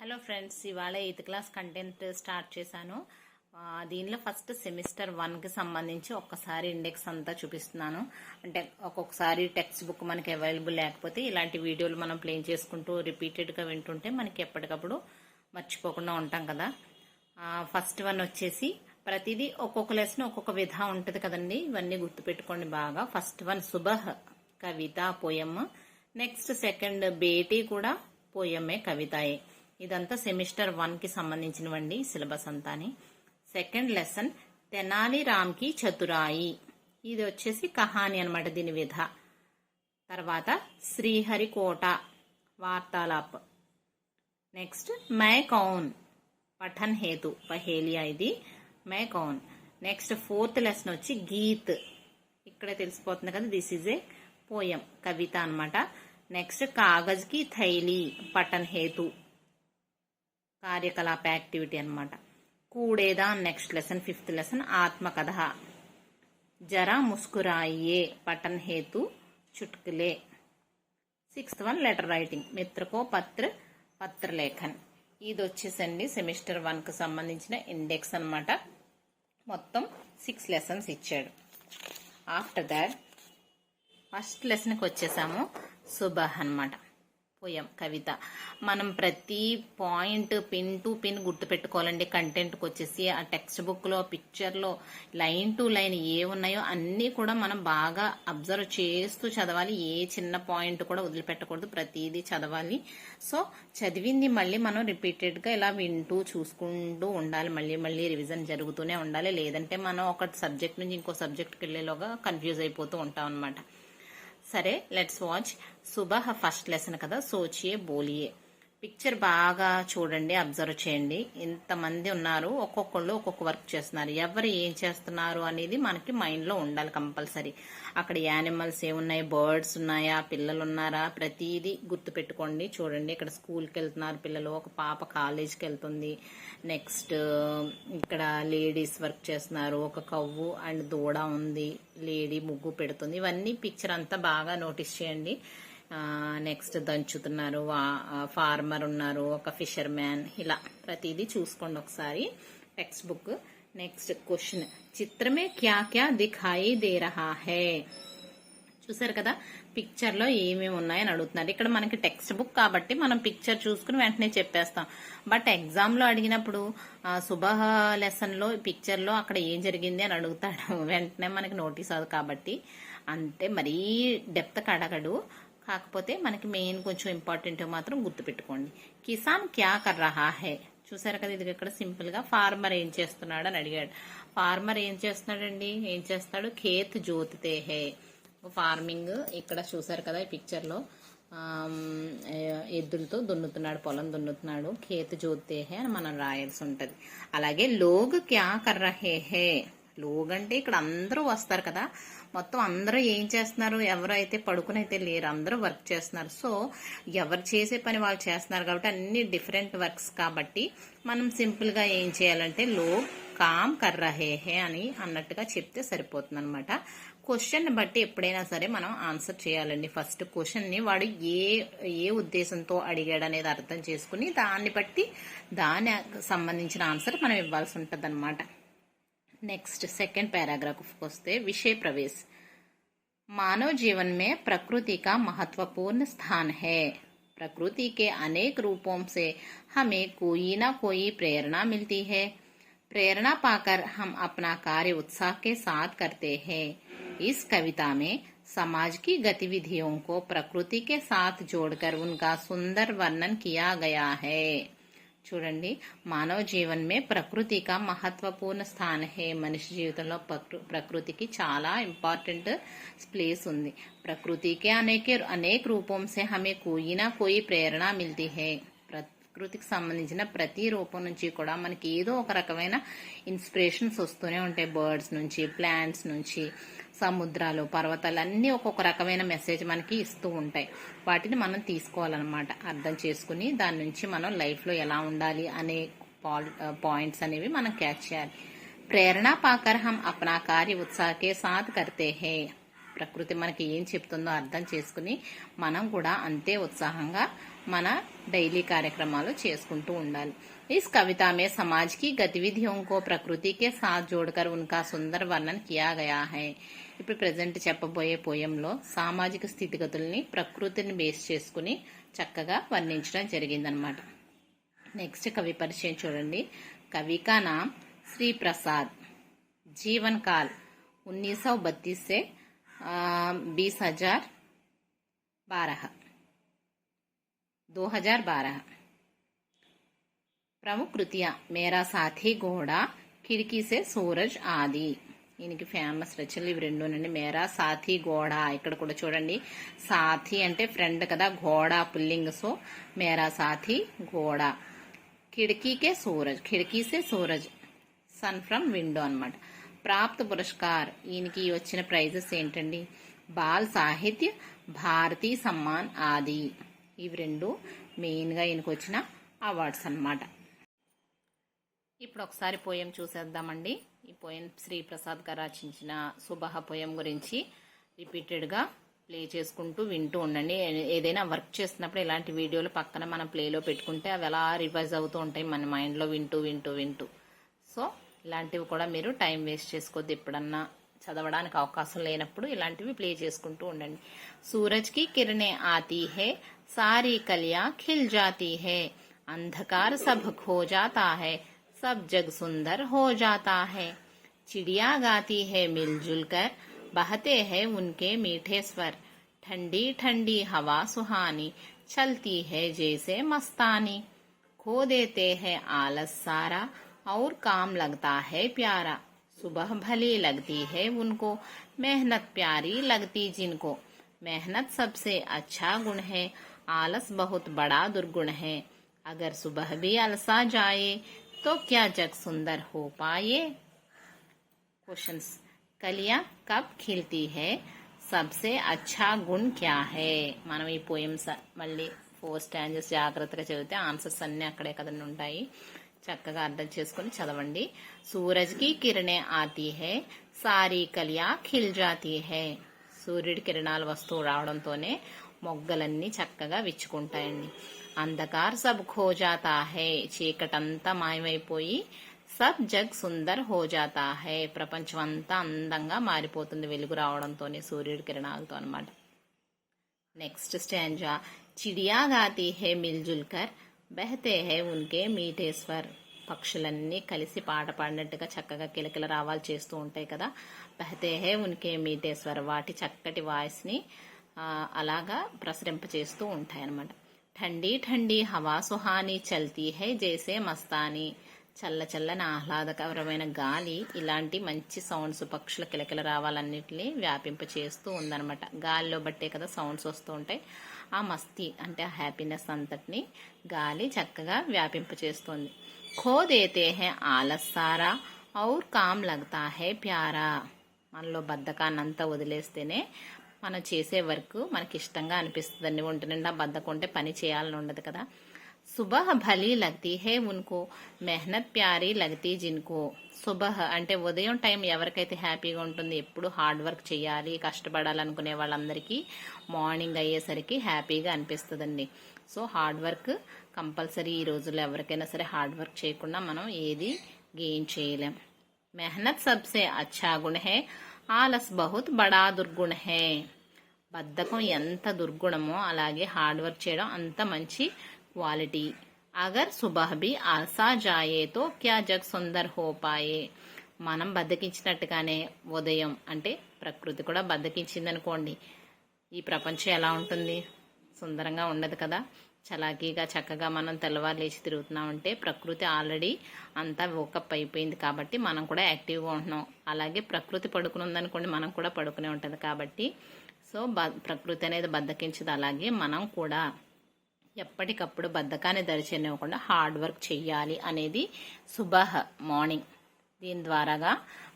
Hello friends, ఇవాళ 8th class content start చేశాను. దీనిలో ఫస్ట్ సెమిస్టర్ 1కి సంబంధించి ఒక్కసారి ఇండెక్స్ అంతా చూపిస్తున్నాను. అంటే ఒక్కొక్కసారి టెక్స్ట్ బుక్ మనకి అవైలబుల్ లేకపోతే ఇలాంటి వీడియోలు మనం ప్లే చేసుకుంటూ రిపీటెడ్గా వింటుంటే మనకి ఎప్పటికప్పుడు మర్చిపోకుండా ఉంటాం కదా. ఫస్ట్ వన్ వచ్చేసి ప్రతిదీ ఒక్కొక్క లెసన్ ఒక్కొక్క విధా ఉంటుంది కదండి. ఇవన్నీ గుర్తుపెట్టుకోండి బాగా. ఫస్ట్ వన్ సుబహ్ కవిత పోయమ్. నెక్స్ట్ సెకండ్ బేటీ కూడా పోయమే కవితాయే. ఇదంతా సెమిస్టర్ 1కి సంబంధించినవండి, సిలబస్ అంతాని. సెకండ్ లెసన్ తెనాలి రామ్ కి చతురాయి. ఇది వచ్చేసి కహాని అనమాట, దీని విధ. తర్వాత శ్రీహరికోట వార్తాలాప్. నెక్స్ట్ మై కౌన్ పఠన్ హేతు పహేలియా, ఇది మై కౌన్. నెక్స్ట్ ఫోర్త్ లెసన్ వచ్చి గీత్. ఇక్కడ తెలిసిపోతుంది కదా, దిస్ ఈజ్ ఏ పోయం, కవిత అనమాట. నెక్స్ట్ కాగజ్ కి థైలీ పఠన్ హేతు, కార్యకలాప యాక్టివిటీ అనమాట. కూడేదా నెక్స్ట్ లెసన్, ఫిఫ్త్ లెసన్ ఆత్మకథ. జరా ముస్కురాయియే పఠన్ హేతు చుట్కులే. సిక్స్త్ వన్ లెటర్ రైటింగ్, మిత్రకో పత్రలేఖన్. ఇది వచ్చేసండి సెమిస్టర్ 1కి సంబంధించిన ఇండెక్స్ అనమాట. మొత్తం 6 లెసన్స్ ఇచ్చాడు. ఆఫ్టర్ దాట్ ఫస్ట్ లెసన్కి వచ్చేసాము, సుబహ్ అనమాట, పోయం కవిత. మనం ప్రతి పాయింట్ పిన్ టు పిన్ గుర్తుపెట్టుకోవాలండి. కంటెంట్కి వచ్చేసి ఆ టెక్స్ట్ బుక్లో పిక్చర్లో లైన్ టు లైన్ ఏ ఉన్నాయో అన్నీ కూడా మనం బాగా అబ్జర్వ్ చేస్తూ చదవాలి. ఏ చిన్న పాయింట్ కూడా వదిలిపెట్టకూడదు, ప్రతిదీ చదవాలి. సో చదివింది మళ్ళీ మనం రిపీటెడ్గా ఇలా వింటూ చూసుకుంటూ ఉండాలి. మళ్ళీ మళ్ళీ రివిజన్ జరుగుతూనే ఉండాలి. లేదంటే మనం ఒక సబ్జెక్ట్ నుంచి ఇంకో సబ్జెక్ట్కి వెళ్ళేలోగా కన్ఫ్యూజ్ అయిపోతూ ఉంటాం అనమాట. సరే, లెట్స్ వాచ్. సుబహ్ ఫస్ట్ లెసన్ కదా, సోచియే బోలియే. పిక్చర్ బాగా చూడండి, అబ్జర్వ్ చేయండి. ఇంతమంది ఉన్నారు, ఒక్కొక్కళ్ళు ఒక్కొక్క వర్క్ చేస్తున్నారు. ఎవరు ఏం చేస్తున్నారు అనేది మనకి మైండ్లో ఉండాలి కంపల్సరీ. అక్కడ యానిమల్స్ ఏమున్నాయి, బర్డ్స్ ఉన్నాయా, పిల్లలు ఉన్నారా, ప్రతిదీ గుర్తు పెట్టుకోండి. చూడండి, ఇక్కడ స్కూల్కి వెళ్తున్నారు పిల్లలు, ఒక పాప కాలేజ్కి వెళ్తుంది. నెక్స్ట్ ఇక్కడ లేడీస్ వర్క్ చేస్తున్నారు, ఒక కవ్వు అండ్ దూడ ఉంది, లేడీ ముగ్గు పెడుతుంది. ఇవన్నీ పిక్చర్ అంతా బాగా నోటీస్ చేయండి. నెక్స్ట్ దంచుతున్నారు, ఫార్మర్ ఉన్నారు, ఒక ఫిషర్ మ్యాన్, ఇలా ప్రతిదీ చూసుకోండి ఒకసారి టెక్స్ట్ బుక్. నెక్స్ట్ క్వశ్చన్, చిత్రమే క్యా క్యా దిఖాయి దే రహా హై. చూసారు కదా, పిక్చర్ లో ఏమేమి ఉన్నాయని అడుగుతున్నారు. ఇక్కడ మనకి టెక్స్ట్ బుక్ కాబట్టి మనం పిక్చర్ చూసుకుని వెంటనే చెప్పేస్తాం. బట్ ఎగ్జామ్ లో అడిగినప్పుడు సుబహ్ లెసన్ లో పిక్చర్ లో అక్కడ ఏం జరిగింది అని అడుగుతాడు. వెంటనే మనకి నోటీస్ అవ్వదు కాబట్టి అంటే మరీ డెప్త్ అడగడు. కాకపోతే మనకి మెయిన్ కొంచెం ఇంపార్టెంట్ మాత్రం గుర్తుపెట్టుకోండి. కిసాన్ క్యా కర్ రహా హై. చూసారు కదా, ఇది ఇక్కడ సింపుల్ గా ఫార్మర్ ఏం చేస్తున్నాడు అని అడిగాడు. ఫార్మర్ ఏం చేస్తున్నాడండి, ఏం చేస్తాడు, ఖేత్ జోతితే హై. ఫార్మింగ్ ఇక్కడ చూసారు కదా ఈ పిక్చర్ లో, ఎద్దులతో దున్నుతున్నాడు, పొలం దున్నుతున్నాడు. ఖేత్ జోతితే హై అని మనం రాయాల్సి ఉంటది. అలాగే లోగ్ క్యా కర్ రహే హై. లోగ్ అంటే ఇక్కడ అందరూ వస్తారు కదా, మొత్తం అందరూ ఏం చేస్తున్నారు, ఎవరు అయితే పడుకుని అయితే లేరు, అందరూ వర్క్ చేస్తున్నారు. సో ఎవరు చేసే పని వాళ్ళు చేస్తున్నారు కాబట్టి అన్ని డిఫరెంట్ వర్క్స్ కాబట్టి మనం సింపుల్ గా ఏం చేయాలంటే లోగ్ కామ్ కర్ రహే హే అని అన్నట్టుగా చెప్తే సరిపోతుంది అనమాట. క్వశ్చన్ బట్టి ఎప్పుడైనా సరే మనం ఆన్సర్ చేయాలండి. ఫస్ట్ క్వశ్చన్ ని వాడు ఏ ఉద్దేశంతో అడిగాడు అనేది అర్థం చేసుకుని దాన్ని బట్టి దానికి సంబంధించిన ఆన్సర్ మనం ఇవ్వాల్సి ఉంటది అనమాట. नेक्स्ट सेकंड पैराग्राफ वस्ते विषय प्रवेश. मानव जीवन में प्रकृति का महत्वपूर्ण स्थान है. प्रकृति के अनेक रूपों से हमें कोई ना कोई प्रेरणा मिलती है. प्रेरणा पाकर हम अपना कार्य उत्साह के साथ करते हैं. इस कविता में समाज की गतिविधियों को प्रकृति के साथ जोड़कर उनका सुंदर वर्णन किया गया है. చూడండి, మానవ జీవన్ మే ప్రకృతి కా మహత్వపూర్ణ స్థాన్ హే. మనిషి జీవితంలో ప్రకృతికి చాలా ఇంపార్టెంట్ ప్లేస్ ఉంది. ప్రకృతికి అనేక రూపం సే హమే కోయి నా కోయి ప్రేరణ మిల్తీ హే. ప్రకృతికి సంబంధించిన ప్రతి రూపం నుంచి కూడా మనకి ఏదో ఒక రకమైన ఇన్స్పిరేషన్స్ వస్తూనే ఉంటాయి. బర్డ్స్ నుంచి, ప్లాంట్స్ నుంచి, సముద్రాలు, పర్వతాలు అన్నీ ఒక్కొక్క రకమైన మెసేజ్ మనకి ఇస్తూ ఉంటాయి. వాటిని మనం తీసుకోవాలన్నమాట. అర్థం చేసుకుని దాని నుంచి మనం లైఫ్ లో ఎలా ఉండాలి అనే పాయింట్స్ అనేవి మనం క్యాచ్ చేయాలి. ప్రేరణ పాకర్ హం అప్నా కార్య ఉత్సాహ కే సాత్ కర్తే హే. ప్రకృతి మనకి ఏం చెప్తుందో అర్థం చేసుకుని మనం కూడా అంతే ఉత్సాహంగా మన డైలీ కార్యక్రమాలు చేసుకుంటూ ఉండాలి. इस कविता में समाज की गतिविधियों को प्रकृति के साथ जोड़कर उनका सुंदर वर्णन किया गया है. ఇప్పుడు ప్రెజెంట్ చెప్పబోయే పోయంలో సామాజిక స్థితిగతుల్ని ప్రకృతిని బేస్ చేసుకుని చక్కగా వర్ణించడం జరిగిందనమాట. నెక్స్ట్ కవి పరిచయం చూడండి. కవి కా నామ్ శ్రీ ప్రసాద్. जीवन काल 1932 से 2012. प्रमुख कृतियां मेरा साथी घोड़ा, खिड़की से सूरज आदि. ఈయనకి ఫేమస్ రచనలు ఇవి రెండునండి. మేరా సాథీ గోడా, ఇక్కడ కూడా చూడండి సాథీ అంటే ఫ్రెండ్ కదా, గోడా పుల్లింగ్, సో మేరా సాథీ గోడా. కిడికీకే సూరజ్, ఖిడికీ సే సూరజ్, సన్ ఫ్రమ్ విండో అన్నమాట. ప్రాప్త పురస్కార్, ఈయనకి వచ్చిన ప్రైజెస్ ఏంటండి? బాల్ సాహిత్య, భారతీ సమ్మాన్ ఆది. ఇవి రెండు మెయిన్ గా ఈయనకు వచ్చిన అవార్డ్స్ అన్నమాట. ఇప్పుడు ఒకసారి పోయం చూసేద్దామండి. ఈ పోయం శ్రీప్రసాద్ గారు రచించిన సుబహ పోయం గురించి రిపీటెడ్ గా ప్లే చేసుకుంటూ వింటూ ఉండండి. ఏదైనా వర్క్ చేస్తున్నప్పుడు ఇలాంటి వీడియోలు పక్కన మనం ప్లేలో పెట్టుకుంటే అవి అలా రివైజ్ అవుతూ ఉంటాయి మన మైండ్ లో వింటూ వింటూ వింటూ. సో ఇలాంటివి కూడా మీరు టైం వేస్ట్ చేసుకోవద్దు. ఎప్పుడన్నా చదవడానికి అవకాశం లేనప్పుడు ఇలాంటివి ప్లే చేసుకుంటూ ఉండండి. సూరజ్ కి కిరణే ఆతీ హే, సారీ కలియా ఖిల్ జాతీ హే, अंधकार सब खो जाता है, सब जग सुंदर हो जाता है. चिड़िया गाती है मिलजुल कर, बहते हैं उनके मीठे स्वर. ठंडी ठंडी हवा सुहानी, चलती है जैसे मस्तानी. खो देते हैं आलस सारा, और काम लगता है प्यारा. सुबह भली लगती है उनको, मेहनत प्यारी लगती जिनको. मेहनत सबसे अच्छा गुण है, आलस बहुत बड़ा दुर्गुण है. अगर सुबह भी अलसा जाए तो क्या जग सुंदर हो पाए. क्वेश्चंस. कलियां कब खिलती है, सबसे अच्छा गुण क्या है. మనం ఈ పోయమ్స్ మళ్ళీ 4 స్టాంజెస్ జాగ్రత్తగా చదివితే ఆన్సర్స్ అన్ని అక్కడే కదండి ఉంటాయి. చక్కగా అర్థం చేసుకుని చదవండి. సూరజ్ కి కిరణే ఆతీ హే, సారీ కలియా ఖిల్ జాతీ హే. సూర్యుడి కిరణాలు వస్తూ రావడంతోనే మొగ్గలన్నీ చక్కగా విచ్చుకుంటాయండి. అంధకార్ సబ్ ఖో జాతా హై, చీకటంతా మాయమైపోయి సబ్ జగ్ సుందర్ హో జాతా హై, ప్రపంచం అంతా అందంగా మారిపోతుంది వెలుగు రావడంతోనే, సూర్యుడి కిరణాలతో అన్నమాట. Next stanza. చిడియా గాతీ హై మిల్జుల్ కర్, బహతే హై ఉన్కే మీఠే స్వర్. పక్షులన్నీ కలిసి పాట పాడినట్టుగా చక్కగా కిలకిల రావాలు చేస్తూ ఉంటాయి కదా. బహతే హై ఉన్కే మీఠే స్వర్, వాటి చక్కటి వాయిస్ ని అలాగా ప్రసరింప చేస్తూ ఉంటాయి అన్నమాట. ठंडी ठंडी हवा सुहानी, चलती है जैसे मस्तानी. చల్ల చల్లని ఆహ్లాదకరమైన గాలి ఇలాంటి మంచి సౌండ్స్, పక్షుల కిలకిల రావాలన్నిటిని వ్యాపింప చేస్తూ ఉందన్నమాట. గాలిలో బట్టే కదా సౌండ్స్ వస్తూ ఉంటాయి. ఆ మస్తీ అంటే ఆ హ్యాపీనెస్ అంతటిని గాలి చక్కగా వ్యాపింప చేస్తుంది. ఖో దేతే హే ఆలస్ సారా, ఔర్ కామ్ లగ్తా హే ప్యారా. మనలో బద్ధకాన్ని అంతా వదిలేస్తేనే మనం చేసే వర్క్ మనకి ఇష్టంగా అనిపిస్తుందండి. ఒంటి నిండా బద్ధకం ఉంటే పని చేయాలని ఉండదు కదా. సుబహ భలీ లగ్తీ హే ఉన్కో, మెహనత్ ప్యారీ లగ్తీ జిన్కో. సుబహ అంటే ఉదయం టైం ఎవరికైతే హ్యాపీగా ఉంటుంది, ఎప్పుడు హార్డ్ వర్క్ చేయాలి కష్టపడాలనుకునే వాళ్ళందరికీ మార్నింగ్ అయ్యేసరికి హ్యాపీగా అనిపిస్తుందండి. So hard work compulsory. ఈ రోజుల్లో ఎవరికైనా సరే హార్డ్ వర్క్ చేయకుండా మనం ఏది గెయిన్ చేయలేం. మెహనత్ సబ్సే అచ్చా గుణ హే, ఆలస్ బహుత్ బడా దుర్గుణ హే. బద్ధకం ఎంత దుర్గుణమో అలాగే హార్డ్ వర్క్ చేయడం అంత మంచి క్వాలిటీ. అగర్ సుబహ్ బి ఆల్సా జాయే తో క్యా జగ్ సుందర్ హో పాయే. మనం బద్దకించినట్టుగానే ఉదయం అంటే ప్రకృతి కూడా బద్దకించిందనుకోండి, ఈ ప్రపంచం ఎలా ఉంటుంది? సుందరంగా ఉండదు కదా. చలాకీగా చక్కగా మనం తెల్లవారు లేచి తిరుగుతున్నామంటే ప్రకృతి ఆల్రెడీ అంతా వోకప్ అయిపోయింది కాబట్టి మనం కూడా యాక్టివ్గా ఉంటున్నాం. అలాగే ప్రకృతి పడుకుని ఉందనుకోండి, మనం కూడా పడుకునే ఉంటుంది కాబట్టి సో ప్రకృతి అనేది బద్దకించదు. అలాగే మనం కూడా ఎప్పటికప్పుడు బద్ధకాన్ని దరిచేనివ్వకుండా హార్డ్ వర్క్ చెయ్యాలి అనేది సుబహ్ మార్నింగ్ దీని ద్వారాగా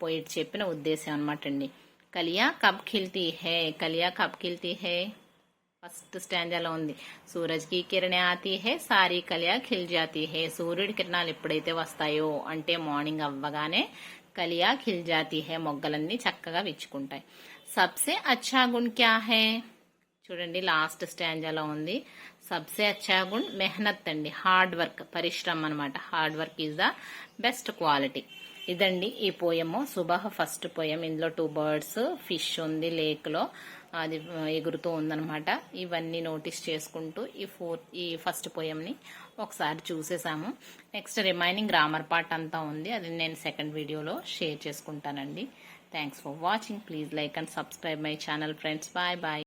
పోయిట్ చెప్పిన ఉద్దేశం అనమాట అండి. కలియా కబ్ ఖిల్తీ హే, కలియా కబ్ ఖిల్తీ హే ఫస్ట్ స్టాంజాలో ఉంది. సూరజ్ కి కిరణే ఆతీ హే, సారీ కలియా ఖిల్ జాతీ హే. సూర్యుడి కిరణాలు ఎప్పుడైతే వస్తాయో అంటే మార్నింగ్ అవ్వగానే కలియా ఖిల్ జాతీ హే, మొగ్గలన్నీ చక్కగా విచ్చుకుంటాయి. సబ్సే అచ్చా గుణ్ క్యా హై? చూడండి లాస్ట్ స్టాంజాలో ఉంది. సబ్సే అచ్చా గుణ్ మెహనత్ అండి, హార్డ్ వర్క్, పరిశ్రమ అనమాట. Hard work is the best quality. ఇదండి ఈ పోయము, సుబహ్ ఫస్ట్ పోయం. ఇందులో 2 బర్డ్స్, ఫిష్ ఉంది లేక్ లో, అది ఎగురుతూ ఉందనమాట. ఇవన్నీ నోటీస్ చేసుకుంటూ ఈ ఫస్ట్ పోయంని ఒకసారి చూసేసాము. నెక్స్ట్ రిమైనింగ్ గ్రామర్ పార్ట్ అంతా ఉంది, అది నేను సెకండ్ వీడియోలో షేర్ చేసుకుంటానండి. Thanks for watching. Please like and subscribe my channel friends. Bye bye.